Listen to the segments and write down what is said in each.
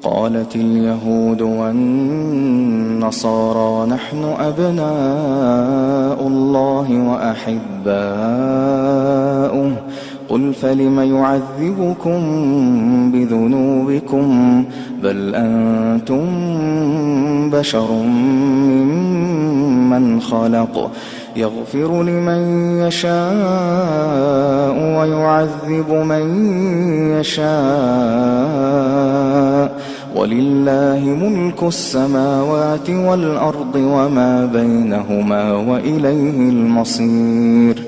قالت اليهود والنصارى نحن أبناء الله وأحباؤه قل فلم يعذبكم بذنوبكم بل أنتم بشر ممن خلق يغفر لمن يشاء ويعذب من يشاء ولله ملك السماوات والأرض وما بينهما وإليه المصير.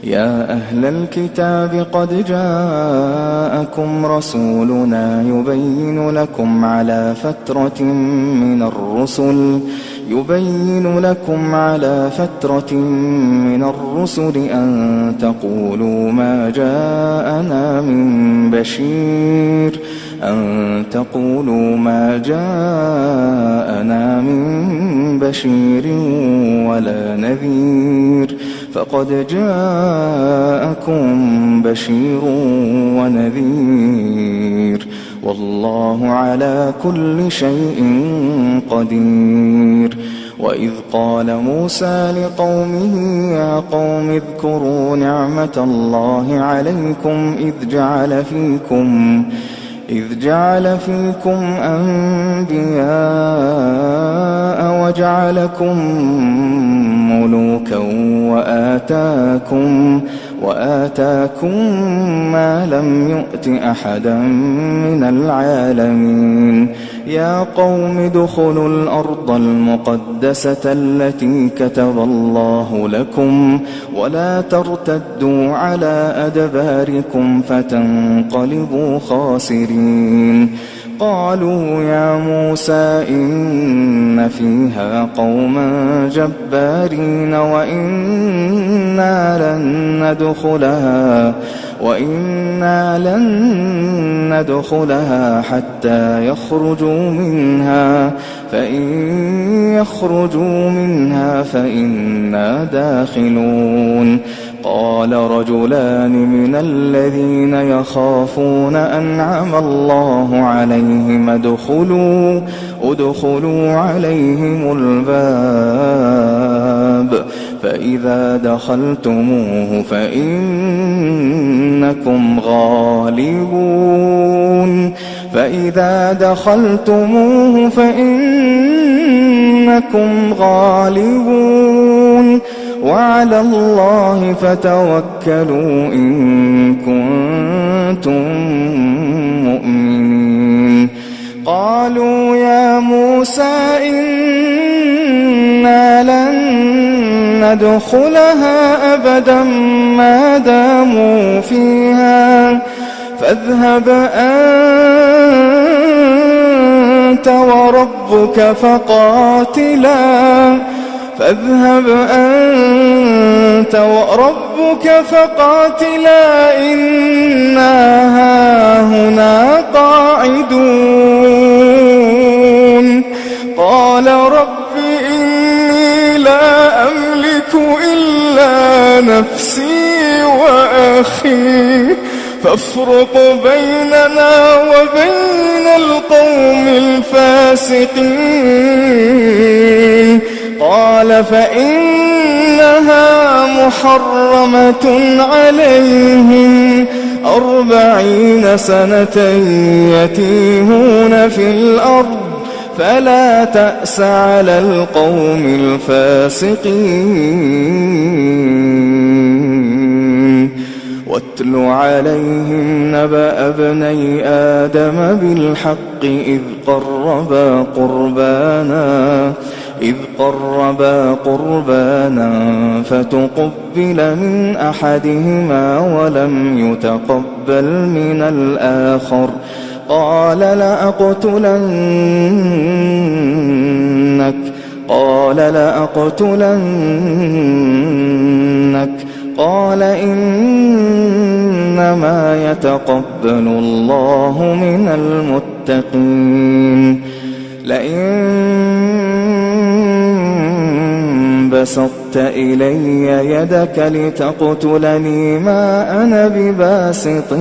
يا أهل الكتاب قد جاءكم رسولنا يبين لكم على فترة من الرسل أن تقولوا ما جاءنا من بشير ولا نذير فقد جاءكم بشير ونذير والله على كل شيء قدير. وإذ قال موسى لقومه يا قوم اذكروا نعمة الله عليكم إذ جعل فيكم أنبياء وجعلكم ملوكا وآتاكم ما لم يؤت أحدا من العالمين. يا قوم ادخلوا الأرض المقدسة التي كتب الله لكم ولا ترتدوا على أدباركم فتنقلبوا خاسرين. قالوا يا موسى إن فيها قوما جبارين وإنا لن ندخلها حتى يخرجوا منها فإن يخرجوا منها فإنا داخلون. قال رجلان من الذين يخافون أنعم الله عليهم ادخلوا عليهم الباب فإذا دخلتموه فإنكم غالبون وعلى الله فتوكلوا إن كنتم مؤمنين. قالوا يا موسى إنا لن ندخلها أبدا ما داموا فيها فاذهب أنت وربك فقاتلا إنا هاهنا قاعدون. قال رب إني لا أملك إلا نفسي وأخي فافرق بيننا وبين القوم الفاسقين. قال فإنها محرمة عليهم 40 سنة يتيهون في الأرض فلا تأس على القوم الفاسقين. واتل عليهم نبأ ابني آدم بالحق إذ قربا قربانا فتقبل من أحدهما ولم يتقبل من الآخر قال لأقتلنك قال إنما يتقبل الله من المتقين. لئن بسطت إلي يدك لتقتلني ما أنا بباسط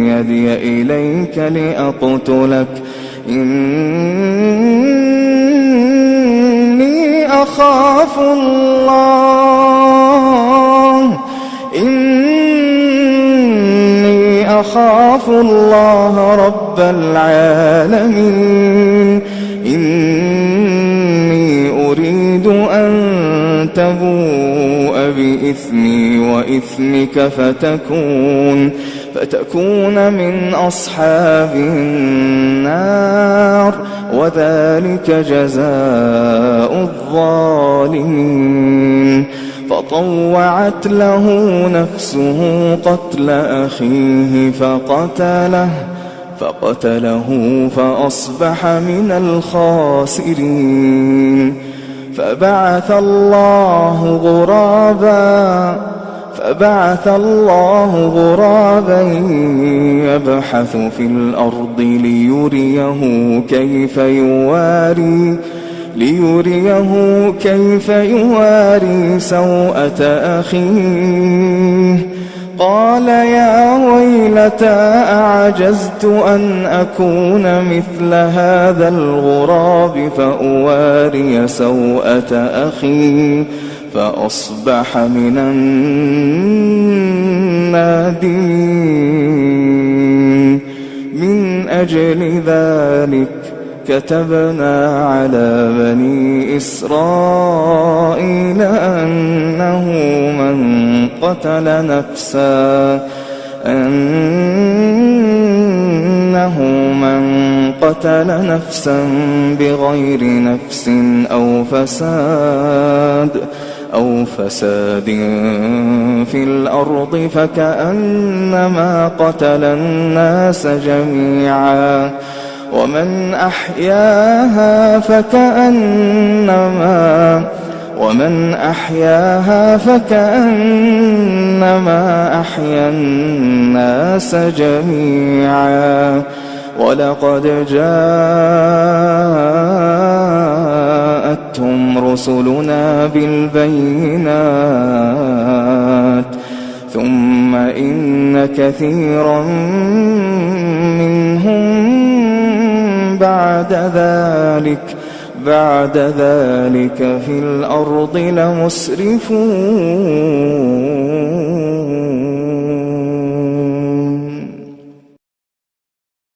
يدي إليك لأقتلك إني أخاف الله أخاف الله رب العالمين إني أريد أن تبوء بإثمي وإثمك فتكون من أصحاب النار وذلك جزاء الظالمين فطوعت له نفسه قتل أخيه فقتله فأصبح من الخاسرين فبعث الله غرابا يبحث في الأرض ليريه كيف يواري سوءة أخيه قال يا ويلتى أعجزت أن أكون مثل هذا الغراب فأواري سوءة أخي فأصبح من النادمين من أجل ذلك كتبنا على بني إسرائيل أنه من قتل نفسا بغير نفس أو فساد في الأرض فكأنما قتل الناس جميعا ومن أحياها فكأنما أحيا الناس جميعا ولقد جاءتهم رسلنا بالبينات ثم إن كثيرا منهم بعد ذلك في الأرض لمسرفون